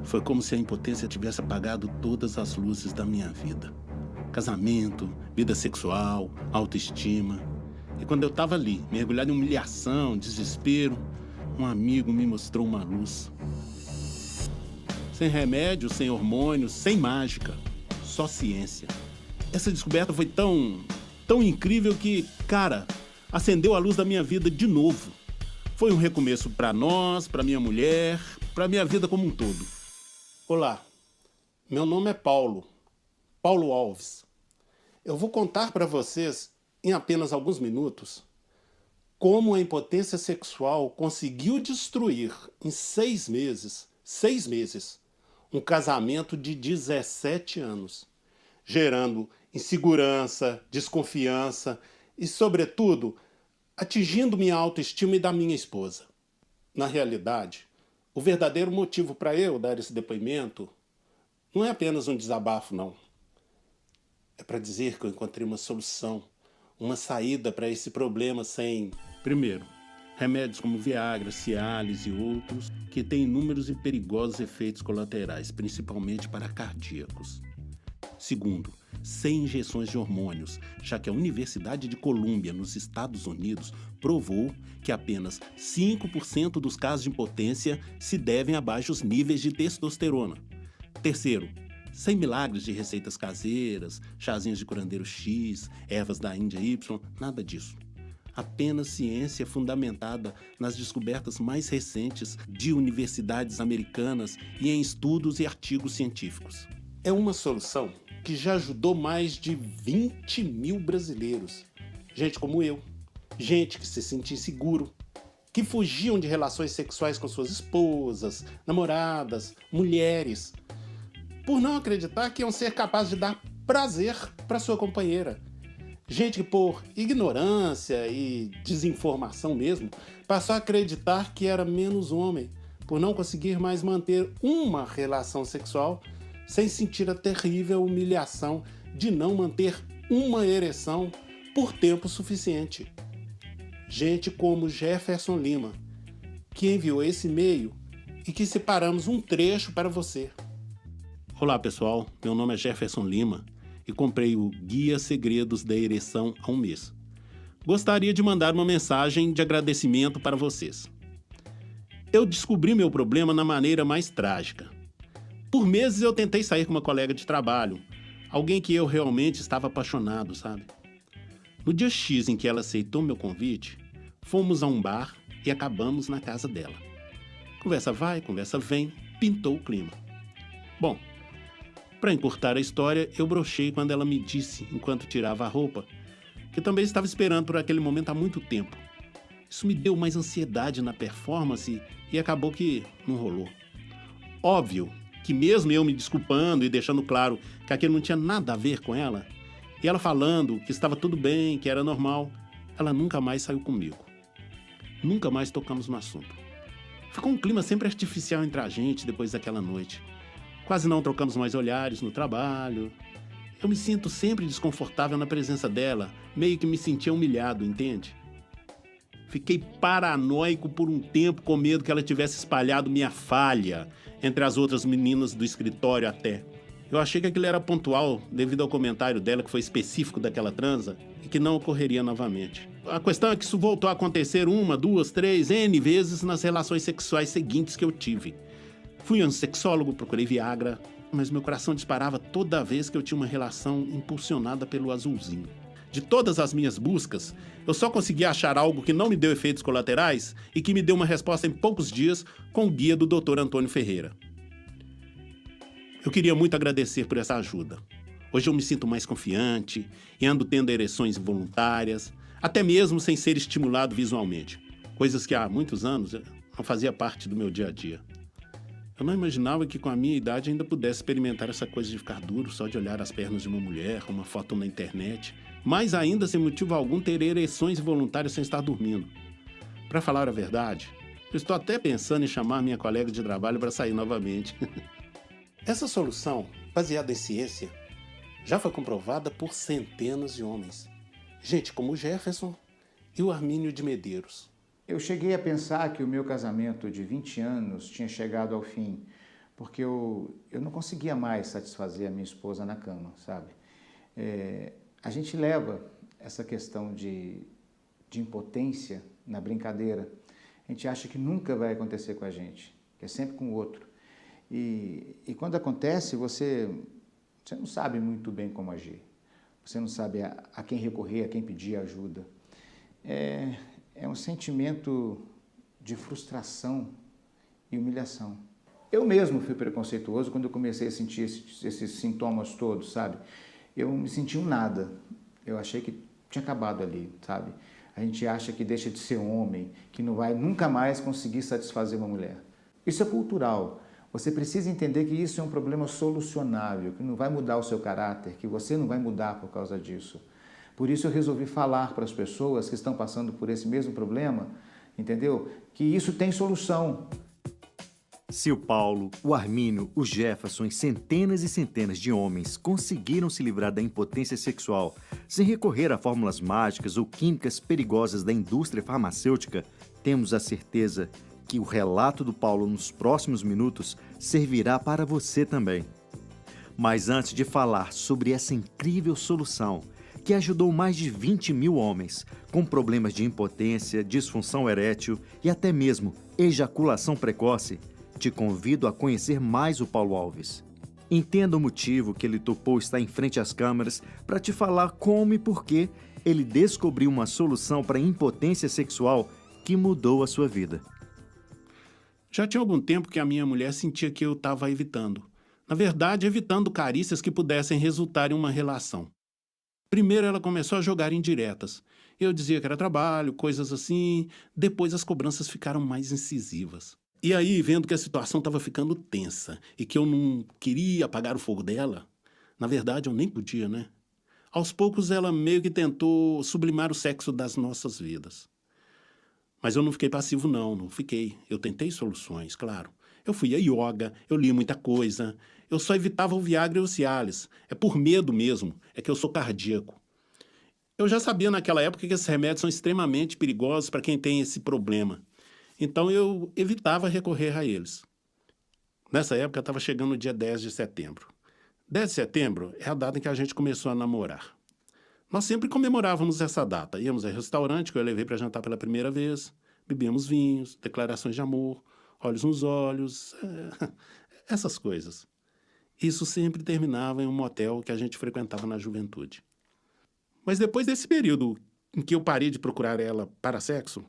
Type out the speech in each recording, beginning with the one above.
Foi como se a impotência tivesse apagado todas as luzes da minha vida. Casamento, vida sexual, autoestima. E quando eu estava ali, mergulhado em humilhação, desespero, um amigo me mostrou uma luz. Sem remédio, sem hormônios, sem mágica. Só ciência. Essa descoberta foi tão incrível que, cara, acendeu a luz da minha vida de novo. Foi um recomeço para nós, para minha mulher, para minha vida como um todo. Olá, meu nome é Paulo Alves. Eu vou contar para vocês, em apenas alguns minutos, como a impotência sexual conseguiu destruir em 6 meses, um casamento de 17 anos, gerando insegurança, desconfiança e, sobretudo, atingindo minha autoestima e da minha esposa. Na realidade, o verdadeiro motivo para eu dar esse depoimento não é apenas um desabafo, não. É para dizer que eu encontrei uma solução, uma saída para esse problema sem, primeiro, remédios como Viagra, Cialis e outros, que têm inúmeros e perigosos efeitos colaterais, principalmente para cardíacos. Segundo, sem injeções de hormônios, já que a Universidade de Colômbia, nos Estados Unidos, provou que apenas 5% dos casos de impotência se devem a baixos níveis de testosterona. Terceiro, sem milagres de receitas caseiras, chazinhos de curandeiro X, ervas da Índia Y, nada disso. Apenas ciência fundamentada nas descobertas mais recentes de universidades americanas e em estudos e artigos científicos. É uma solução que já ajudou mais de 20 mil brasileiros. Gente como eu, gente que se sentia inseguro, que fugiam de relações sexuais com suas esposas, namoradas, mulheres, por não acreditar que iam ser capazes de dar prazer para sua companheira. Gente que, por ignorância e desinformação mesmo, passou a acreditar que era menos homem, por não conseguir mais manter uma relação sexual sem sentir a terrível humilhação de não manter uma ereção por tempo suficiente. Gente como Jefferson Lima, que enviou esse e-mail e que separamos um trecho para você. Olá pessoal, meu nome é Jefferson Lima e comprei o Guia Segredos da Ereção há um mês. Gostaria de mandar uma mensagem de agradecimento para vocês. Eu descobri meu problema na maneira mais trágica. Por meses eu tentei sair com uma colega de trabalho, alguém que eu realmente estava apaixonado, sabe? No dia X em que ela aceitou meu convite, fomos a um bar e acabamos na casa dela. Conversa vai, conversa vem, pintou o clima. Bom, para encurtar a história, eu brochei quando ela me disse, enquanto tirava a roupa, que também estava esperando por aquele momento há muito tempo. Isso me deu mais ansiedade na performance e acabou que não rolou. Óbvio que mesmo eu me desculpando e deixando claro que aquilo não tinha nada a ver com ela, e ela falando que estava tudo bem, que era normal, ela nunca mais saiu comigo. Nunca mais tocamos no assunto. Ficou um clima sempre artificial entre a gente depois daquela noite. Quase não trocamos mais olhares no trabalho. Eu me sinto sempre desconfortável na presença dela, meio que me sentia humilhado, entende? Fiquei paranoico por um tempo com medo que ela tivesse espalhado minha falha entre as outras meninas do escritório até. Eu achei que aquilo era pontual devido ao comentário dela que foi específico daquela transa e que não ocorreria novamente. A questão é que isso voltou a acontecer 1, 2, 3, N vezes nas relações sexuais seguintes que eu tive. Fui a um sexólogo, procurei Viagra, mas meu coração disparava toda vez que eu tinha uma relação impulsionada pelo azulzinho. De todas as minhas buscas, eu só consegui achar algo que não me deu efeitos colaterais e que me deu uma resposta em poucos dias com o guia do Dr. Antônio Ferreira. Eu queria muito agradecer por essa ajuda. Hoje eu me sinto mais confiante e ando tendo ereções involuntárias, até mesmo sem ser estimulado visualmente, coisas que há muitos anos não fazia parte do meu dia a dia. Eu não imaginava que com a minha idade ainda pudesse experimentar essa coisa de ficar duro só de olhar as pernas de uma mulher, uma foto na internet, mais ainda sem motivo algum ter ereções involuntárias sem estar dormindo. Para falar a verdade, eu estou até pensando em chamar minha colega de trabalho para sair novamente. Essa solução, baseada em ciência, já foi comprovada por centenas de homens. Gente como o Jefferson e o Armínio de Medeiros. Eu cheguei a pensar que o meu casamento de 20 anos tinha chegado ao fim, porque eu não conseguia mais satisfazer a minha esposa na cama, sabe? A gente leva essa questão de impotência na brincadeira. A gente acha que nunca vai acontecer com a gente, que é sempre com o outro. E quando acontece, você não sabe muito bem como agir. Você não sabe a quem recorrer, a quem pedir ajuda. É um sentimento de frustração e humilhação. Eu mesmo fui preconceituoso quando eu comecei a sentir esses sintomas todos, sabe? Eu me senti um nada. Eu achei que tinha acabado ali, sabe? A gente acha que deixa de ser homem, que não vai nunca mais conseguir satisfazer uma mulher. Isso é cultural. Você precisa entender que isso é um problema solucionável, que não vai mudar o seu caráter, que você não vai mudar por causa disso. Por isso eu resolvi falar para as pessoas que estão passando por esse mesmo problema, entendeu? Que isso tem solução. Se o Paulo, o Armínio, o Jefferson e centenas de homens conseguiram se livrar da impotência sexual sem recorrer a fórmulas mágicas ou químicas perigosas da indústria farmacêutica, temos a certeza que o relato do Paulo nos próximos minutos servirá para você também. Mas antes de falar sobre essa incrível solução, que ajudou mais de 20 mil homens com problemas de impotência, disfunção erétil e até mesmo ejaculação precoce, te convido a conhecer mais o Paulo Alves. Entenda o motivo que ele topou estar em frente às câmeras para te falar como e por que ele descobriu uma solução para a impotência sexual que mudou a sua vida. Já tinha algum tempo que a minha mulher sentia que eu estava evitando. Na verdade, evitando carícias que pudessem resultar em uma relação. Primeiro ela começou a jogar indiretas. Eu dizia que era trabalho, coisas assim. Depois as cobranças ficaram mais incisivas. E aí, vendo que a situação estava ficando tensa e que eu não queria apagar o fogo dela, na verdade eu nem podia, né? Aos poucos ela meio que tentou sublimar o sexo das nossas vidas. Mas eu não fiquei passivo não fiquei. Eu tentei soluções, claro. Eu fui a yoga, eu li muita coisa. Eu só evitava o Viagra e o Cialis. É por medo mesmo, é que eu sou cardíaco. Eu já sabia naquela época que esses remédios são extremamente perigosos para quem tem esse problema. Então eu evitava recorrer a eles. Nessa época estava chegando o dia 10 de setembro. 10 de setembro é a data em que a gente começou a namorar. Nós sempre comemorávamos essa data. Íamos ao restaurante que eu levei para jantar pela primeira vez, bebíamos vinhos, declarações de amor, olhos nos olhos, essas coisas. Isso sempre terminava em um motel que a gente frequentava na juventude. Mas depois desse período em que eu parei de procurar ela para sexo,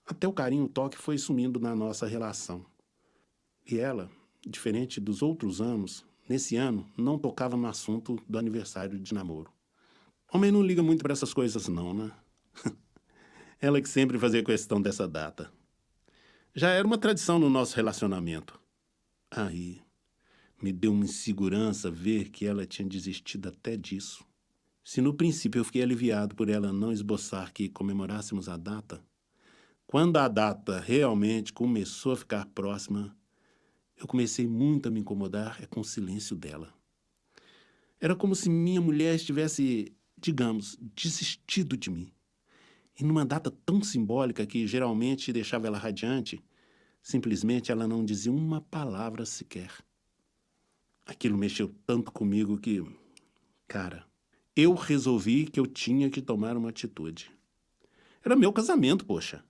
até o carinho, o toque foi sumindo na nossa relação. E ela, diferente dos outros anos, nesse ano não tocava no assunto do aniversário de namoro. Homem não liga muito para essas coisas não, né? Ela que sempre fazia questão dessa data. Já era uma tradição no nosso relacionamento. Aí, me deu uma insegurança ver que ela tinha desistido até disso. Se no princípio eu fiquei aliviado por ela não esboçar que comemorássemos a data, quando a data realmente começou a ficar próxima, eu comecei muito a me incomodar com o silêncio dela. Era como se minha mulher estivesse, digamos, desistido de mim. E numa data tão simbólica que geralmente deixava ela radiante, simplesmente ela não dizia uma palavra sequer. Aquilo mexeu tanto comigo que, cara, eu resolvi que eu tinha que tomar uma atitude. Era meu casamento, poxa.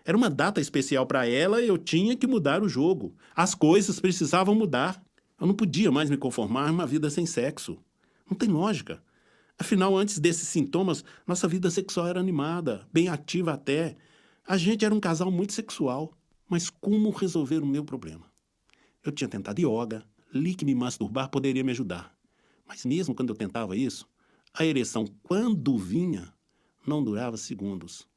Era uma data especial para ela e eu tinha que mudar o jogo. As coisas precisavam mudar. Eu não podia mais me conformar a uma vida sem sexo. Não tem lógica. Afinal, antes desses sintomas, nossa vida sexual era animada, bem ativa até. A gente era um casal muito sexual. Mas como resolver o meu problema? Eu tinha tentado yoga, li que me masturbar poderia me ajudar. Mas mesmo quando eu tentava isso, a ereção, quando vinha, não durava segundos.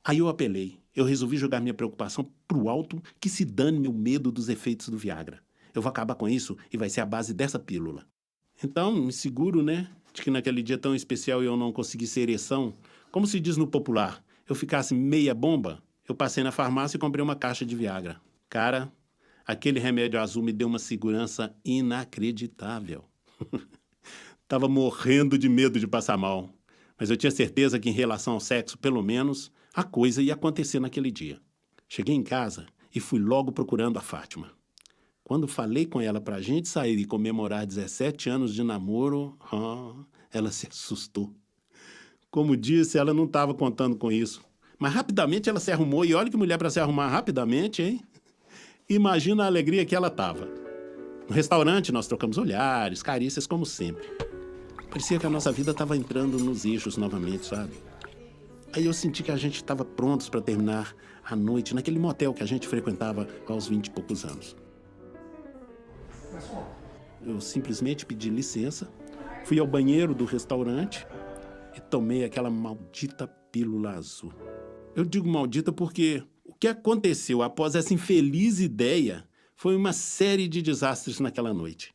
Aí eu apelei. Eu resolvi jogar minha preocupação pro alto, que se dane meu medo dos efeitos do Viagra. Eu vou acabar com isso e vai ser a base dessa pílula. Então, me seguro, né, de que naquele dia tão especial eu não conseguisse ereção. Como se diz no popular, eu ficasse meia bomba, eu passei na farmácia e comprei uma caixa de Viagra. Cara, aquele remédio azul me deu uma segurança inacreditável. Tava morrendo de medo de passar mal. Mas eu tinha certeza que em relação ao sexo, pelo menos, a coisa ia acontecer naquele dia. Cheguei em casa e fui logo procurando a Fátima. Quando falei com ela pra gente sair e comemorar 17 anos de namoro, ela se assustou. Como disse, ela não estava contando com isso. Mas rapidamente ela se arrumou, e olha que mulher para se arrumar rapidamente, hein? Imagina a alegria que ela estava. No restaurante nós trocamos olhares, carícias como sempre. Parecia que a nossa vida estava entrando nos eixos novamente, sabe? Aí eu senti que a gente estava prontos para terminar a noite naquele motel que a gente frequentava aos 20 e poucos anos. Eu simplesmente pedi licença, fui ao banheiro do restaurante e tomei aquela maldita pílula azul. Eu digo maldita porque o que aconteceu após essa infeliz ideia foi uma série de desastres naquela noite.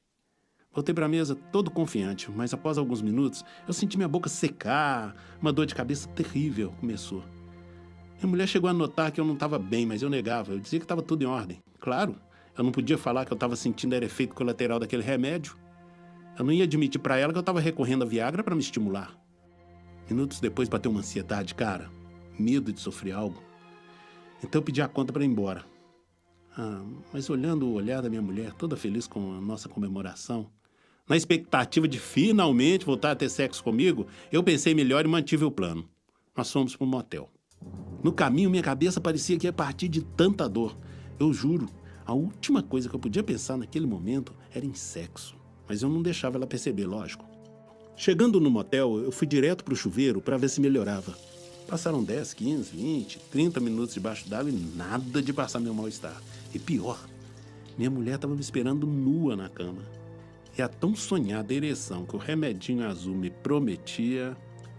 Voltei para a mesa todo confiante, mas após alguns minutos eu senti minha boca secar, uma dor de cabeça terrível começou. Minha mulher chegou a notar que eu não estava bem, mas eu negava. Eu dizia que estava tudo em ordem. Claro, eu não podia falar que eu estava sentindo era efeito colateral daquele remédio. Eu não ia admitir para ela que eu estava recorrendo a Viagra para me estimular. Minutos depois bateu uma ansiedade, cara, medo de sofrer algo. Então eu pedi a conta para ir embora. Mas olhando o olhar da minha mulher, toda feliz com a nossa comemoração, na expectativa de finalmente voltar a ter sexo comigo, eu pensei melhor e mantive o plano. Nós fomos para um motel. No caminho, minha cabeça parecia que ia partir de tanta dor. Eu juro, a última coisa que eu podia pensar naquele momento era em sexo. Mas eu não deixava ela perceber, lógico. Chegando no motel, eu fui direto para o chuveiro para ver se melhorava. Passaram 10, 15, 20, 30 minutos debaixo d'água e nada de passar meu mal-estar. E pior, minha mulher estava me esperando nua na cama. E a tão sonhada ereção que o remedinho azul me prometia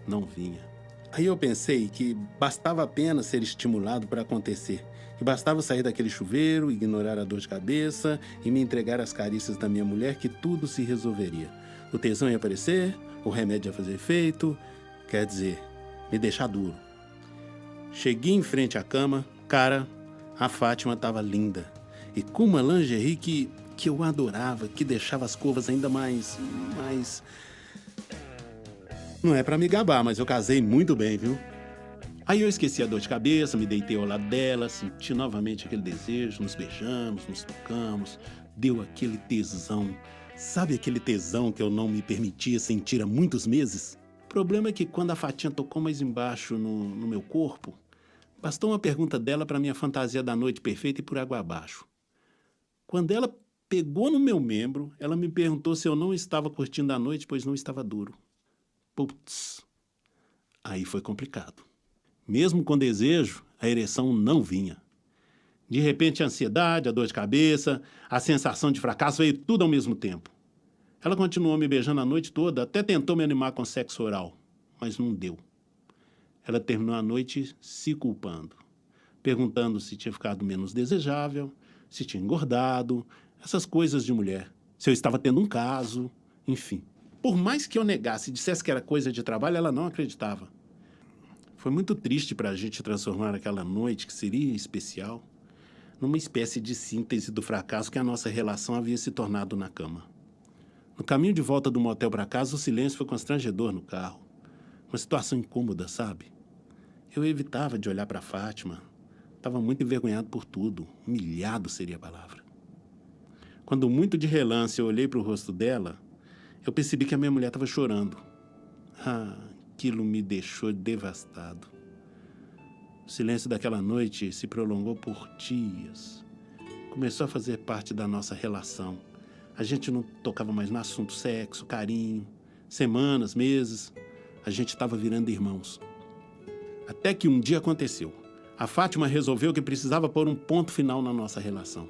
não vinha. Aí eu pensei que bastava apenas ser estimulado para acontecer. Que bastava sair daquele chuveiro, ignorar a dor de cabeça e me entregar às carícias da minha mulher que tudo se resolveria. O tesão ia aparecer, o remédio ia fazer efeito, quer dizer, me deixar duro. Cheguei em frente à cama, cara, a Fátima estava linda. E com uma lingerie que eu adorava, que deixava as curvas ainda mais... Não é pra me gabar, mas eu casei muito bem, viu? Aí eu esqueci a dor de cabeça, me deitei ao lado dela, senti novamente aquele desejo, nos beijamos, nos tocamos, deu aquele tesão. Sabe aquele tesão que eu não me permitia sentir há muitos meses? O problema é que quando a Fatinha tocou mais embaixo no meu corpo, bastou uma pergunta dela para minha fantasia da noite perfeita e por água abaixo. Quando ela pegou no meu membro, ela me perguntou se eu não estava curtindo a noite, pois não estava duro. Putz, aí foi complicado. Mesmo com desejo, a ereção não vinha. De repente, a ansiedade, a dor de cabeça, a sensação de fracasso veio tudo ao mesmo tempo. Ela continuou me beijando a noite toda, até tentou me animar com sexo oral, mas não deu. Ela terminou a noite se culpando, perguntando se tinha ficado menos desejável, se tinha engordado, essas coisas de mulher, se eu estava tendo um caso, enfim. Por mais que eu negasse e dissesse que era coisa de trabalho, ela não acreditava. Foi muito triste para a gente transformar aquela noite, que seria especial, numa espécie de síntese do fracasso que a nossa relação havia se tornado na cama. No caminho de volta do motel para casa, o silêncio foi constrangedor no carro. Uma situação incômoda, sabe? Eu evitava de olhar para Fátima. Estava muito envergonhado por tudo. Humilhado seria a palavra. Quando muito de relance eu olhei para o rosto dela, eu percebi que a minha mulher estava chorando. Aquilo me deixou devastado. O silêncio daquela noite se prolongou por dias. Começou a fazer parte da nossa relação. A gente não tocava mais no assunto sexo, carinho. Semanas, meses, a gente estava virando irmãos. Até que um dia aconteceu. A Fátima resolveu que precisava pôr um ponto final na nossa relação.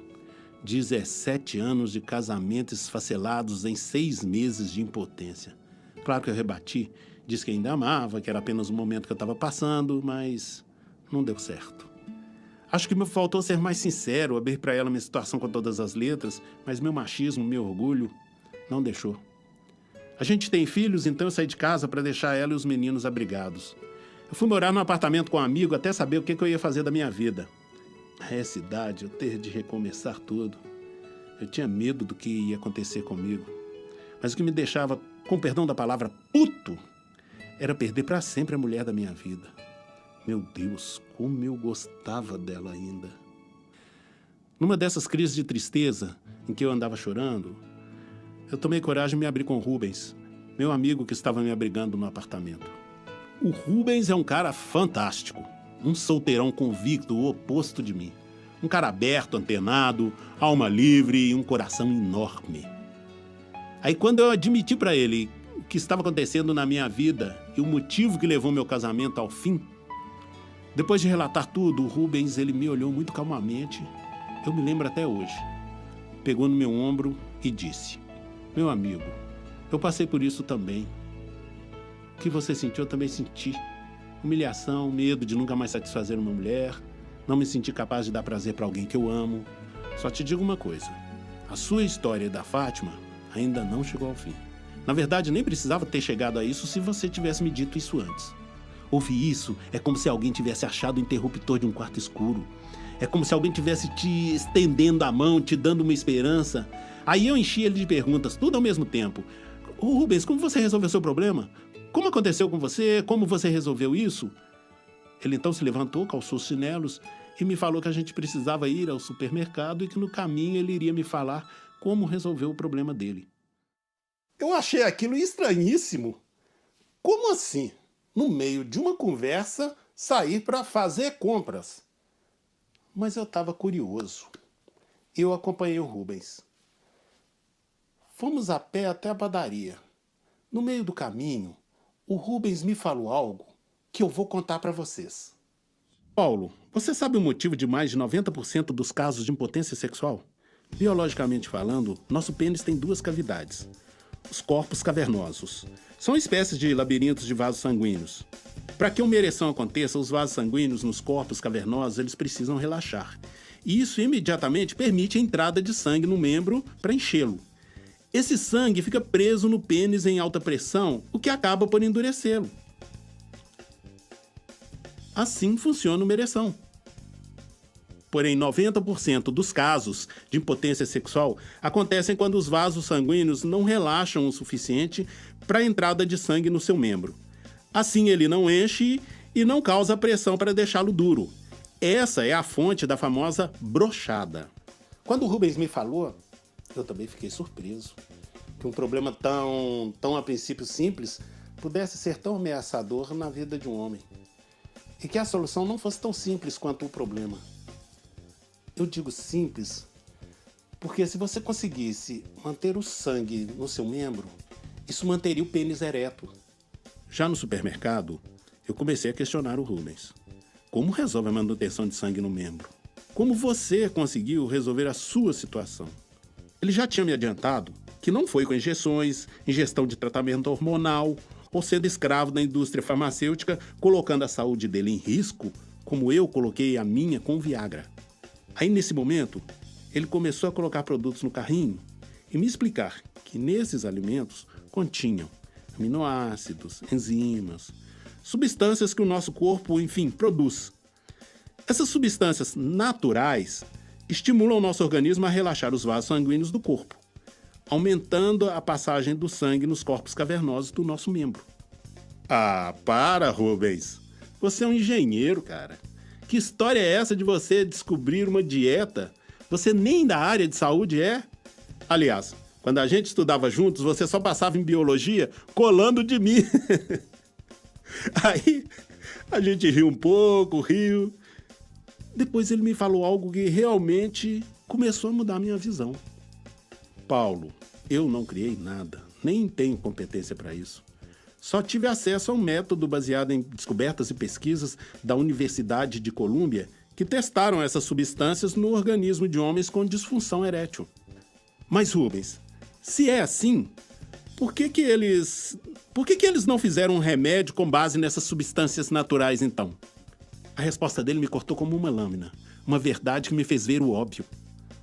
17 anos de casamento esfacelados em 6 meses de impotência. Claro que eu rebati, disse que ainda amava, que era apenas um momento que eu estava passando, mas não deu certo. Acho que me faltou ser mais sincero, abrir para ela minha situação com todas as letras, mas meu machismo, meu orgulho, não deixou. A gente tem filhos, então eu saí de casa para deixar ela e os meninos abrigados. Eu fui morar num apartamento com um amigo até saber o que eu ia fazer da minha vida. A essa idade, eu ter de recomeçar tudo. Eu tinha medo do que ia acontecer comigo. Mas o que me deixava, com perdão da palavra, puto, era perder para sempre a mulher da minha vida. Meu Deus, como eu gostava dela ainda. Numa dessas crises de tristeza em que eu andava chorando, eu tomei coragem e me abri com o Rubens, meu amigo que estava me abrigando no apartamento. O Rubens é um cara fantástico, um solteirão convicto, o oposto de mim. Um cara aberto, antenado, alma livre e um coração enorme. Aí quando eu admiti para ele o que estava acontecendo na minha vida e o motivo que levou meu casamento ao fim, depois de relatar tudo, o Rubens ele me olhou muito calmamente, eu me lembro até hoje. Pegou no meu ombro e disse: meu amigo, eu passei por isso também. O que você sentiu, eu também senti. Humilhação, medo de nunca mais satisfazer uma mulher, não me sentir capaz de dar prazer para alguém que eu amo. Só te digo uma coisa, a sua história e da Fátima ainda não chegou ao fim. Na verdade, nem precisava ter chegado a isso se você tivesse me dito isso antes. Ouvir isso é como se alguém tivesse achado o interruptor de um quarto escuro. É como se alguém tivesse te estendendo a mão, te dando uma esperança. Aí eu enchi ele de perguntas, tudo ao mesmo tempo. Ô Rubens, como você resolveu seu problema? Como aconteceu com você? Como você resolveu isso? Ele então se levantou, calçou os chinelos e me falou que a gente precisava ir ao supermercado e que no caminho ele iria me falar como resolver o problema dele. Eu achei aquilo estranhíssimo. Como assim? No meio de uma conversa, sair para fazer compras? Mas eu estava curioso. Eu acompanhei o Rubens. Fomos a pé até a padaria. No meio do caminho, o Rubens me falou algo que eu vou contar para vocês. Paulo, você sabe o motivo de mais de 90% dos casos de impotência sexual? Biologicamente falando, nosso pênis tem duas cavidades. Os corpos cavernosos. São espécies de labirintos de vasos sanguíneos. Para que uma ereção aconteça, os vasos sanguíneos nos corpos cavernosos eles precisam relaxar. E isso imediatamente permite a entrada de sangue no membro para enchê-lo. Esse sangue fica preso no pênis em alta pressão, o que acaba por endurecê-lo. Assim funciona uma ereção. Porém, 90% dos casos de impotência sexual acontecem quando os vasos sanguíneos não relaxam o suficiente para a entrada de sangue no seu membro. Assim, ele não enche e não causa pressão para deixá-lo duro. Essa é a fonte da famosa brochada. Quando o Rubens me falou, eu também fiquei surpreso. Que um problema tão a princípio simples pudesse ser tão ameaçador na vida de um homem. E que a solução não fosse tão simples quanto o problema. Eu digo simples porque se você conseguisse manter o sangue no seu membro, isso manteria o pênis ereto. Já no supermercado, eu comecei a questionar o Rubens. Como resolve a manutenção de sangue no membro? Como você conseguiu resolver a sua situação? Ele já tinha me adiantado que não foi com injeções, ingestão de tratamento hormonal ou sendo escravo da indústria farmacêutica, colocando a saúde dele em risco, como eu coloquei a minha com Viagra. Aí, nesse momento, ele começou a colocar produtos no carrinho e me explicar que nesses alimentos continham aminoácidos, enzimas, substâncias que o nosso corpo, enfim, produz. Essas substâncias naturais estimulam o nosso organismo a relaxar os vasos sanguíneos do corpo, aumentando a passagem do sangue nos corpos cavernosos do nosso membro. Ah, para, Rubens! Você é um engenheiro, cara. Que história é essa de você descobrir uma dieta? Você nem da área de saúde é? Aliás, quando a gente estudava juntos, você só passava em biologia colando de mim. Aí a gente riu um pouco, riu. Depois ele me falou algo que realmente começou a mudar a minha visão. Paulo, eu não criei nada, nem tenho competência para isso. Só tive acesso a um método baseado em descobertas e pesquisas da Universidade de Colômbia que testaram essas substâncias no organismo de homens com disfunção erétil. Mas, Rubens, se é assim, por que eles não fizeram um remédio com base nessas substâncias naturais, então? A resposta dele me cortou como uma lâmina, uma verdade que me fez ver o óbvio.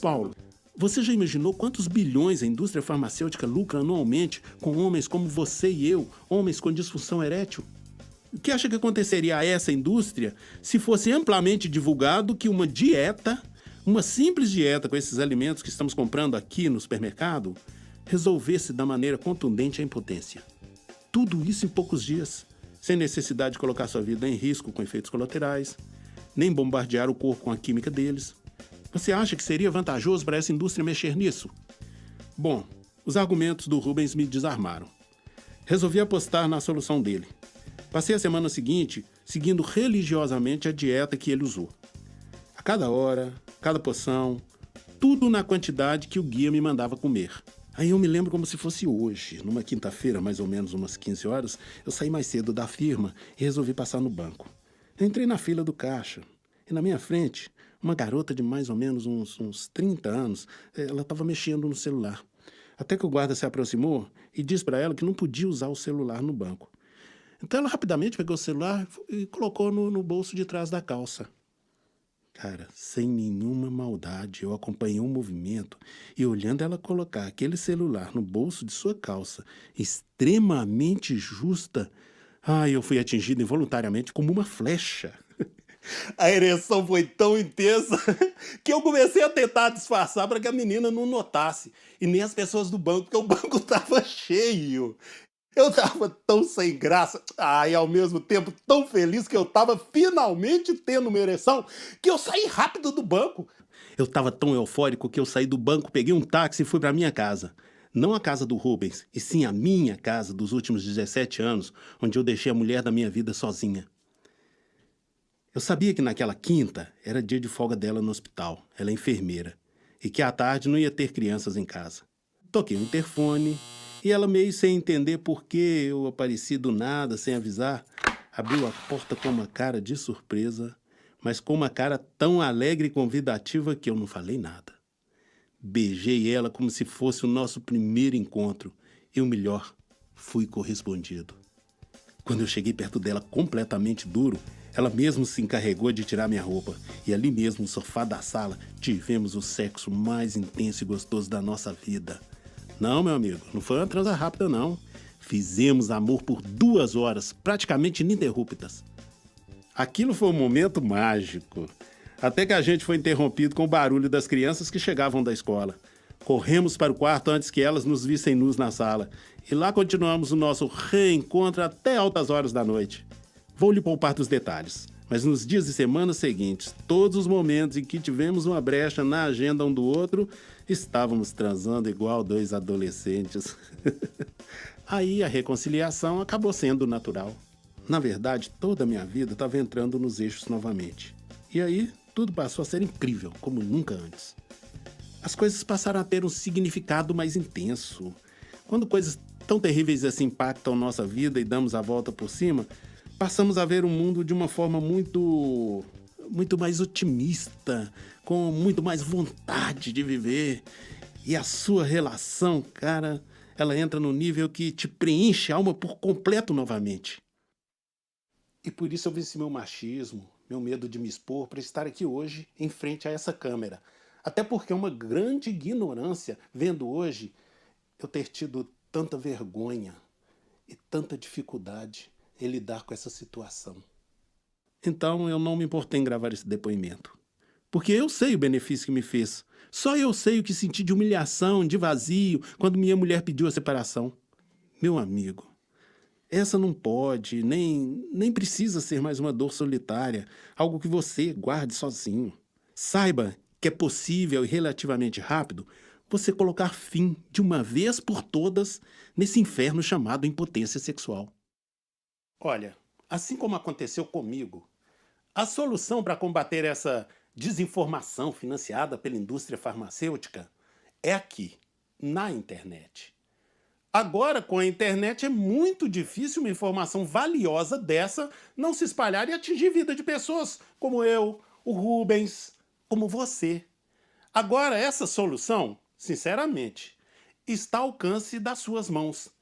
Paulo, você já imaginou quantos bilhões a indústria farmacêutica lucra anualmente com homens como você e eu, homens com disfunção erétil? O que acha que aconteceria a essa indústria se fosse amplamente divulgado que uma dieta, uma simples dieta com esses alimentos que estamos comprando aqui no supermercado, resolvesse da maneira contundente a impotência? Tudo isso em poucos dias, sem necessidade de colocar sua vida em risco com efeitos colaterais, nem bombardear o corpo com a química deles. Você acha que seria vantajoso para essa indústria mexer nisso? Bom, os argumentos do Rubens me desarmaram. Resolvi apostar na solução dele. Passei a semana seguinte seguindo religiosamente a dieta que ele usou. A cada hora, cada porção, tudo na quantidade que o guia me mandava comer. Aí eu me lembro como se fosse hoje, numa quinta-feira, mais ou menos umas 15 horas, eu saí mais cedo da firma e resolvi passar no banco. Eu entrei na fila do caixa e na minha frente, uma garota de mais ou menos uns 30 anos, ela estava mexendo no celular. Até que o guarda se aproximou e disse para ela que não podia usar o celular no banco. Então ela rapidamente pegou o celular e colocou no bolso de trás da calça. Cara, sem nenhuma maldade, eu acompanhei o movimento e olhando ela colocar aquele celular no bolso de sua calça, extremamente justa, eu fui atingido involuntariamente como uma flecha. A ereção foi tão intensa que eu comecei a tentar disfarçar para que a menina não notasse. E nem as pessoas do banco, porque o banco estava cheio. Eu tava tão sem graça, e ao mesmo tempo tão feliz que eu tava finalmente tendo uma ereção, que eu saí rápido do banco. Eu tava tão eufórico que eu saí do banco, peguei um táxi e fui pra minha casa. Não a casa do Rubens, e sim a minha casa dos últimos 17 anos, onde eu deixei a mulher da minha vida sozinha. Eu sabia que naquela quinta era dia de folga dela no hospital, ela é enfermeira, e que à tarde não ia ter crianças em casa. Toquei no interfone, e ela, meio sem entender por que eu apareci do nada, sem avisar, abriu a porta com uma cara de surpresa, mas com uma cara tão alegre e convidativa que eu não falei nada. Beijei ela como se fosse o nosso primeiro encontro, e o melhor, fui correspondido. Quando eu cheguei perto dela completamente duro, ela mesmo se encarregou de tirar minha roupa, e ali mesmo no sofá da sala, tivemos o sexo mais intenso e gostoso da nossa vida. Não, meu amigo, não foi uma transa rápida, não. Fizemos amor por 2 horas, praticamente ininterruptas. Aquilo foi um momento mágico. Até que a gente foi interrompido com o barulho das crianças que chegavam da escola. Corremos para o quarto antes que elas nos vissem nus na sala. E lá continuamos o nosso reencontro até altas horas da noite. Vou lhe poupar dos detalhes. Mas nos dias e semanas seguintes, todos os momentos em que tivemos uma brecha na agenda um do outro, estávamos transando igual 2 adolescentes. Aí a reconciliação acabou sendo natural. Na verdade, toda a minha vida estava entrando nos eixos novamente. E aí, tudo passou a ser incrível, como nunca antes. As coisas passaram a ter um significado mais intenso. Quando coisas tão terríveis assim impactam nossa vida e damos a volta por cima, passamos a ver o mundo de uma forma muito mais otimista, com muito mais vontade de viver. E a sua relação, cara, ela entra no nível que te preenche a alma por completo novamente. E por isso eu venci meu machismo, meu medo de me expor para estar aqui hoje em frente a essa câmera. Até porque é uma grande ignorância, vendo hoje, eu ter tido tanta vergonha e tanta dificuldade em lidar com essa situação. Então eu não me importei em gravar esse depoimento. Porque eu sei o benefício que me fez. Só eu sei o que senti de humilhação, de vazio, quando minha mulher pediu a separação. Meu amigo, essa não pode, nem precisa ser mais uma dor solitária, algo que você guarde sozinho. Saiba que é possível e relativamente rápido você colocar fim, de uma vez por todas, nesse inferno chamado impotência sexual. Olha, assim como aconteceu comigo, a solução para combater essa desinformação financiada pela indústria farmacêutica é aqui, na internet. Agora, com a internet, é muito difícil uma informação valiosa dessa não se espalhar e atingir a vida de pessoas como eu, o Rubens, como você. Agora, essa solução, sinceramente, está ao alcance das suas mãos.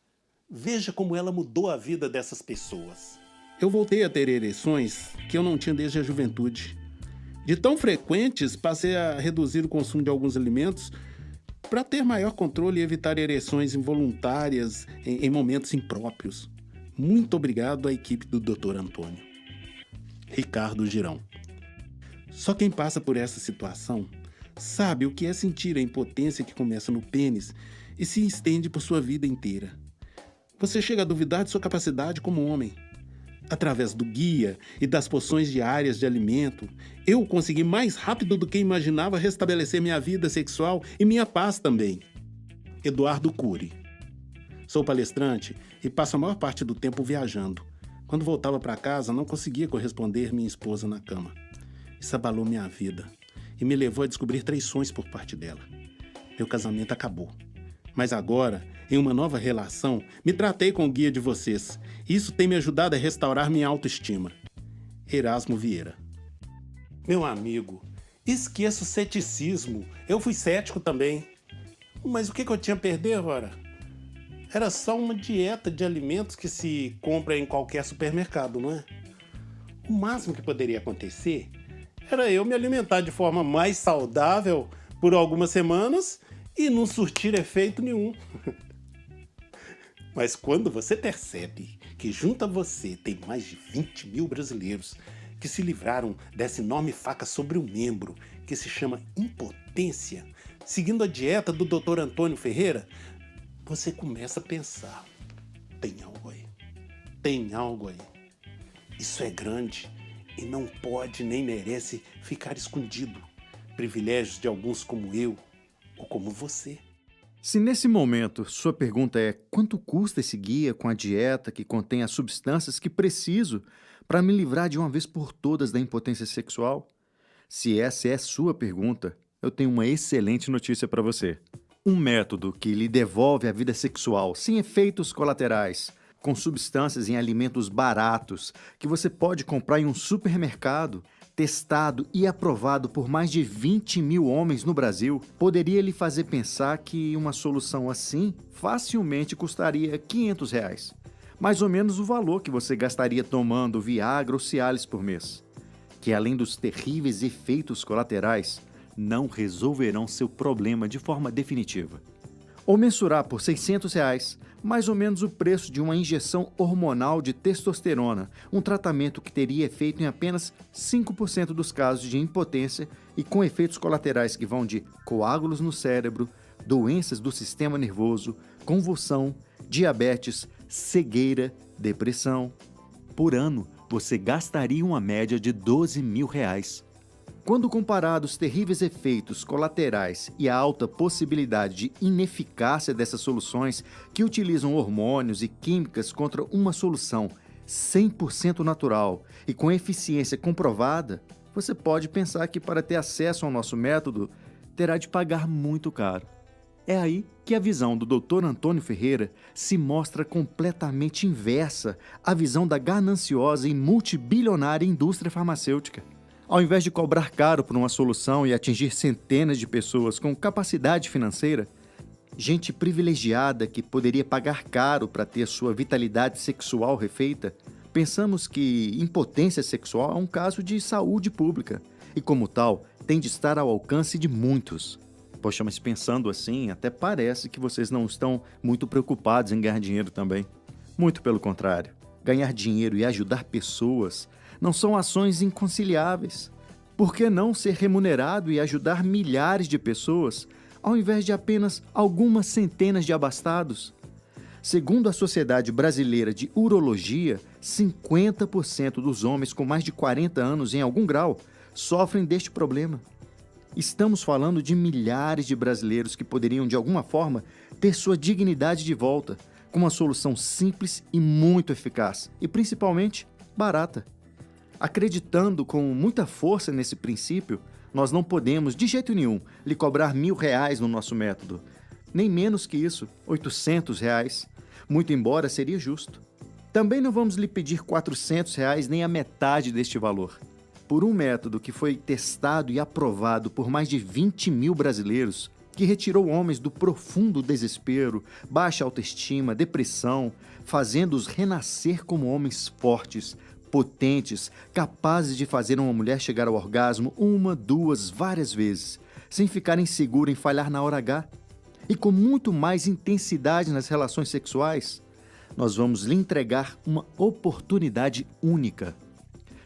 Veja como ela mudou a vida dessas pessoas. Eu voltei a ter ereções que eu não tinha desde a juventude. De tão frequentes, passei a reduzir o consumo de alguns alimentos para ter maior controle e evitar ereções involuntárias em momentos impróprios. Muito obrigado à equipe do Dr. Antônio. Ricardo Girão. Só quem passa por essa situação sabe o que é sentir a impotência que começa no pênis e se estende por sua vida inteira. Você chega a duvidar de sua capacidade como homem. Através do guia e das porções diárias de alimento, eu consegui mais rápido do que imaginava restabelecer minha vida sexual e minha paz também. Eduardo Cury. Sou palestrante e passo a maior parte do tempo viajando. Quando voltava para casa, não conseguia corresponder minha esposa na cama. Isso abalou minha vida e me levou a descobrir traições por parte dela. Meu casamento acabou. Mas agora, em uma nova relação, me tratei com o guia de vocês. Isso tem me ajudado a restaurar minha autoestima. Erasmo Vieira. Meu amigo, esqueça o ceticismo. Eu fui cético também. Mas o que eu tinha a perder, ora? Era só uma dieta de alimentos que se compra em qualquer supermercado, não é? O máximo que poderia acontecer era eu me alimentar de forma mais saudável por algumas semanas e não surtir efeito nenhum. Mas quando você percebe que junto a você tem mais de 20 mil brasileiros que se livraram dessa enorme faca sobre o membro que se chama impotência, seguindo a dieta do Dr. Antônio Ferreira, você começa a pensar, tem algo aí, tem algo aí. Isso é grande e não pode nem merece ficar escondido. Privilégios de alguns como eu ou como você. Se nesse momento sua pergunta é quanto custa esse guia com a dieta que contém as substâncias que preciso para me livrar de uma vez por todas da impotência sexual, se essa é sua pergunta, eu tenho uma excelente notícia para você. Um método que lhe devolve a vida sexual sem efeitos colaterais, com substâncias em alimentos baratos que você pode comprar em um supermercado, testado e aprovado por mais de 20 mil homens no Brasil, poderia lhe fazer pensar que uma solução assim facilmente custaria R$500, mais ou menos o valor que você gastaria tomando Viagra ou Cialis por mês, que além dos terríveis efeitos colaterais, não resolverão seu problema de forma definitiva. Ou mensurar por R$600, mais ou menos o preço de uma injeção hormonal de testosterona, um tratamento que teria efeito em apenas 5% dos casos de impotência e com efeitos colaterais que vão de coágulos no cérebro, doenças do sistema nervoso, convulsão, diabetes, cegueira, depressão. Por ano, você gastaria uma média de R$12 mil. Quando comparado os terríveis efeitos colaterais e a alta possibilidade de ineficácia dessas soluções que utilizam hormônios e químicas contra uma solução 100% natural e com eficiência comprovada, você pode pensar que para ter acesso ao nosso método, terá de pagar muito caro. É aí que a visão do Dr. Antônio Ferreira se mostra completamente inversa à visão da gananciosa e multibilionária indústria farmacêutica. Ao invés de cobrar caro por uma solução e atingir centenas de pessoas com capacidade financeira, gente privilegiada que poderia pagar caro para ter sua vitalidade sexual refeita, pensamos que impotência sexual é um caso de saúde pública e, como tal, tem de estar ao alcance de muitos. Poxa, mas pensando assim, até parece que vocês não estão muito preocupados em ganhar dinheiro também. Muito pelo contrário. Ganhar dinheiro e ajudar pessoas não são ações inconciliáveis. Por que não ser remunerado e ajudar milhares de pessoas, ao invés de apenas algumas centenas de abastados? Segundo a Sociedade Brasileira de Urologia, 50% dos homens com mais de 40 anos em algum grau sofrem deste problema. Estamos falando de milhares de brasileiros que poderiam, de alguma forma, ter sua dignidade de volta, com uma solução simples e muito eficaz, e principalmente barata. Acreditando com muita força nesse princípio, nós não podemos, de jeito nenhum, lhe cobrar R$1.000 no nosso método. Nem menos que isso, R$800, muito embora seria justo. Também não vamos lhe pedir R$400 nem a metade deste valor. Por um método que foi testado e aprovado por mais de 20 mil brasileiros, que retirou homens do profundo desespero, baixa autoestima, depressão, fazendo-os renascer como homens fortes, potentes, capazes de fazer uma mulher chegar ao orgasmo uma, duas, várias vezes, sem ficar insegura em falhar na hora H, e com muito mais intensidade nas relações sexuais, nós vamos lhe entregar uma oportunidade única.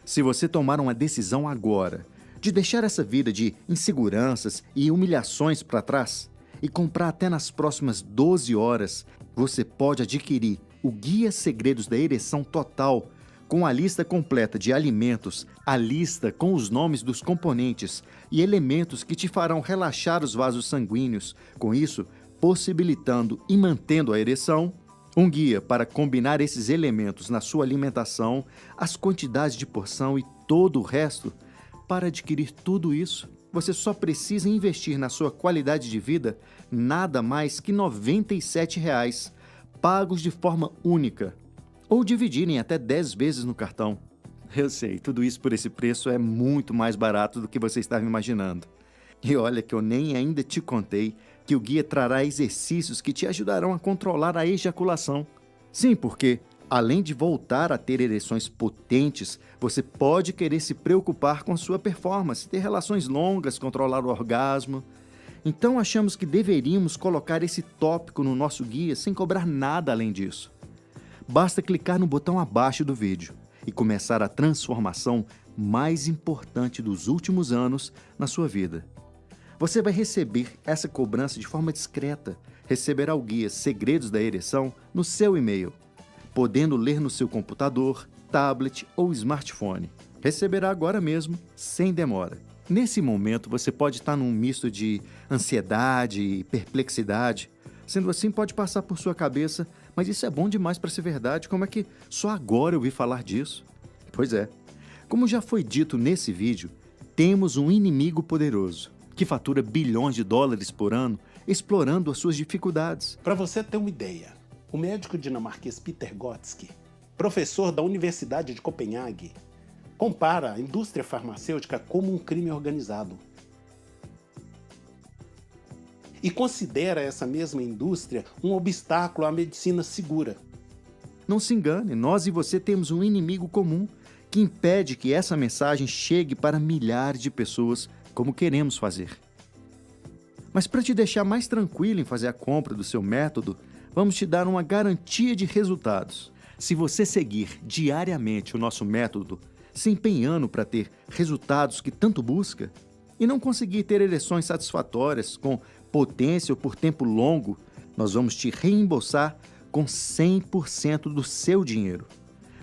Se você tomar uma decisão agora de deixar essa vida de inseguranças e humilhações para trás e comprar até nas próximas 12 horas, você pode adquirir o Guia Segredos da Ereção Total com a lista completa de alimentos, a lista com os nomes dos componentes e elementos que te farão relaxar os vasos sanguíneos, com isso possibilitando e mantendo a ereção, um guia para combinar esses elementos na sua alimentação, as quantidades de porção e todo o resto. Para adquirir tudo isso, você só precisa investir na sua qualidade de vida nada mais que R$ 97,00, pagos de forma única, ou dividirem até 10 vezes no cartão. Eu sei, tudo isso por esse preço é muito mais barato do que você estava imaginando. E olha que eu nem ainda te contei que o guia trará exercícios que te ajudarão a controlar a ejaculação. Sim, porque, além de voltar a ter ereções potentes, você pode querer se preocupar com a sua performance, ter relações longas, controlar o orgasmo. Então achamos que deveríamos colocar esse tópico no nosso guia sem cobrar nada além disso. Basta clicar no botão abaixo do vídeo e começar a transformação mais importante dos últimos anos na sua vida. Você vai receber essa cobrança de forma discreta, receberá o guia Segredos da Ereção no seu e-mail, podendo ler no seu computador, tablet ou smartphone. Receberá agora mesmo, sem demora. Nesse momento, você pode estar num misto de ansiedade e perplexidade. Sendo assim, pode passar por sua cabeça, mas isso é bom demais para ser verdade, como é que só agora eu ouvi falar disso? Pois é, como já foi dito nesse vídeo, temos um inimigo poderoso, que fatura bilhões de dólares por ano, explorando as suas dificuldades. Para você ter uma ideia, o médico dinamarquês Peter Gottski, professor da Universidade de Copenhague, compara a indústria farmacêutica como um crime organizado. E considera essa mesma indústria um obstáculo à medicina segura. Não se engane, nós e você temos um inimigo comum que impede que essa mensagem chegue para milhares de pessoas como queremos fazer. Mas para te deixar mais tranquilo em fazer a compra do seu método, vamos te dar uma garantia de resultados. Se você seguir diariamente o nosso método, se empenhando para ter resultados que tanto busca, e não conseguir ter ereções satisfatórias com potência ou por tempo longo, nós vamos te reembolsar com 100% do seu dinheiro.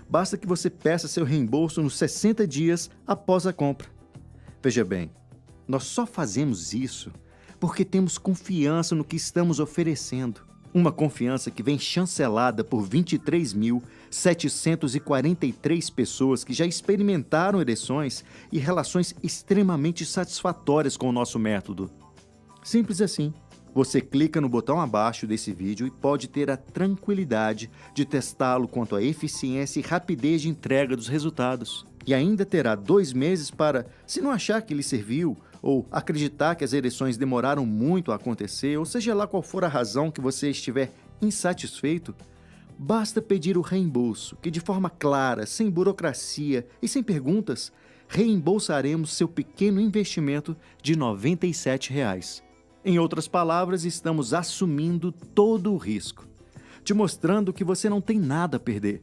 Basta que você peça seu reembolso nos 60 dias após a compra. Veja bem, nós só fazemos isso porque temos confiança no que estamos oferecendo. Uma confiança que vem chancelada por 23.743 pessoas que já experimentaram ereções e relações extremamente satisfatórias com o nosso método. Simples assim. Você clica no botão abaixo desse vídeo e pode ter a tranquilidade de testá-lo quanto à eficiência e rapidez de entrega dos resultados. E ainda terá 2 meses para, se não achar que lhe serviu, ou acreditar que as ereções demoraram muito a acontecer, ou seja lá qual for a razão que você estiver insatisfeito, basta pedir o reembolso, que de forma clara, sem burocracia e sem perguntas, reembolsaremos seu pequeno investimento de R$ 97,00. Em outras palavras, estamos assumindo todo o risco, te mostrando que você não tem nada a perder.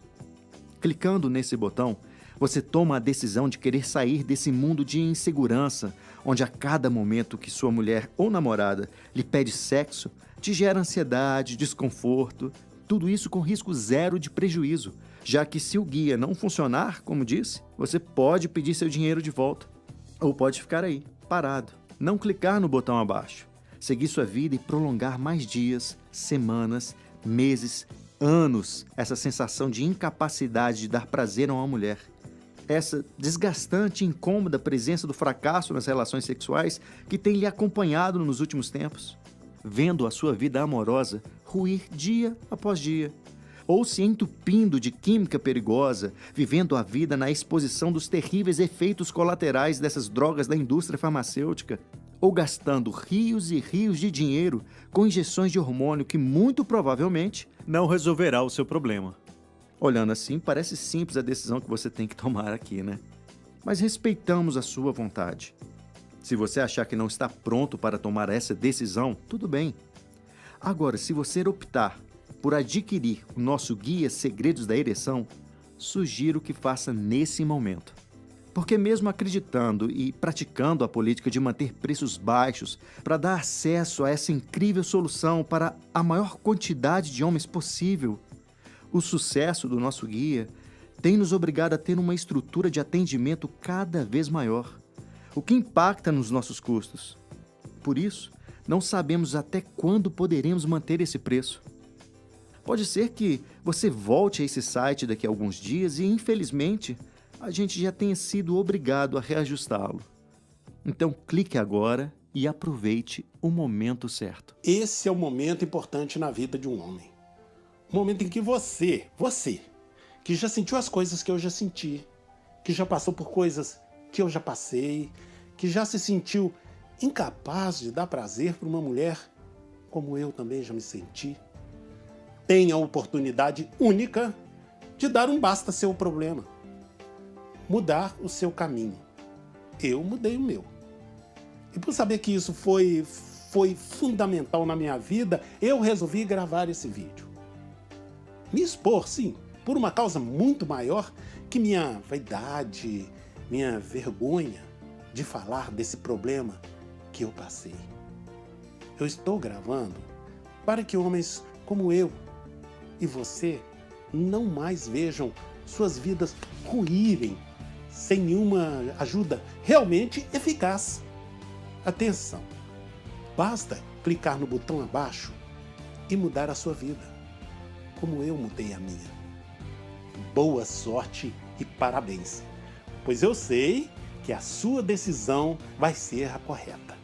Clicando nesse botão, você toma a decisão de querer sair desse mundo de insegurança, onde a cada momento que sua mulher ou namorada lhe pede sexo, te gera ansiedade, desconforto, tudo isso com risco zero de prejuízo, já que se o guia não funcionar, como disse, você pode pedir seu dinheiro de volta. Ou pode ficar aí, parado, não clicar no botão abaixo, seguir sua vida e prolongar mais dias, semanas, meses, anos, essa sensação de incapacidade de dar prazer a uma mulher. Essa desgastante e incômoda presença do fracasso nas relações sexuais que tem lhe acompanhado nos últimos tempos, vendo a sua vida amorosa ruir dia após dia, ou se entupindo de química perigosa, vivendo a vida na exposição dos terríveis efeitos colaterais dessas drogas da indústria farmacêutica, ou gastando rios e rios de dinheiro com injeções de hormônio que muito provavelmente não resolverá o seu problema. Olhando assim, parece simples a decisão que você tem que tomar aqui, né? Mas respeitamos a sua vontade. Se você achar que não está pronto para tomar essa decisão, tudo bem. Agora, se você optar por adquirir o nosso guia Segredos da Ereção, sugiro que faça nesse momento. Porque mesmo acreditando e praticando a política de manter preços baixos para dar acesso a essa incrível solução para a maior quantidade de homens possível, o sucesso do nosso guia tem nos obrigado a ter uma estrutura de atendimento cada vez maior, o que impacta nos nossos custos. Por isso, não sabemos até quando poderemos manter esse preço. Pode ser que você volte a esse site daqui a alguns dias e, infelizmente, a gente já tenha sido obrigado a reajustá-lo. Então, clique agora e aproveite o momento certo. Esse é o momento importante na vida de um homem. O momento em que você, que já sentiu as coisas que eu já senti, que já passou por coisas que eu já passei, que já se sentiu incapaz de dar prazer para uma mulher, como eu também já me senti, tem a oportunidade única de dar um basta ao seu problema. Mudar o seu caminho. Eu mudei o meu. E por saber que isso foi fundamental na minha vida, eu resolvi gravar esse vídeo. Me expor, sim, por uma causa muito maior que minha vaidade, minha vergonha de falar desse problema que eu passei. Eu estou gravando para que homens como eu e você não mais vejam suas vidas ruírem sem nenhuma ajuda realmente eficaz. Atenção! Basta clicar no botão abaixo e mudar a sua vida, como eu mudei a minha. Boa sorte e parabéns, pois eu sei que a sua decisão vai ser a correta.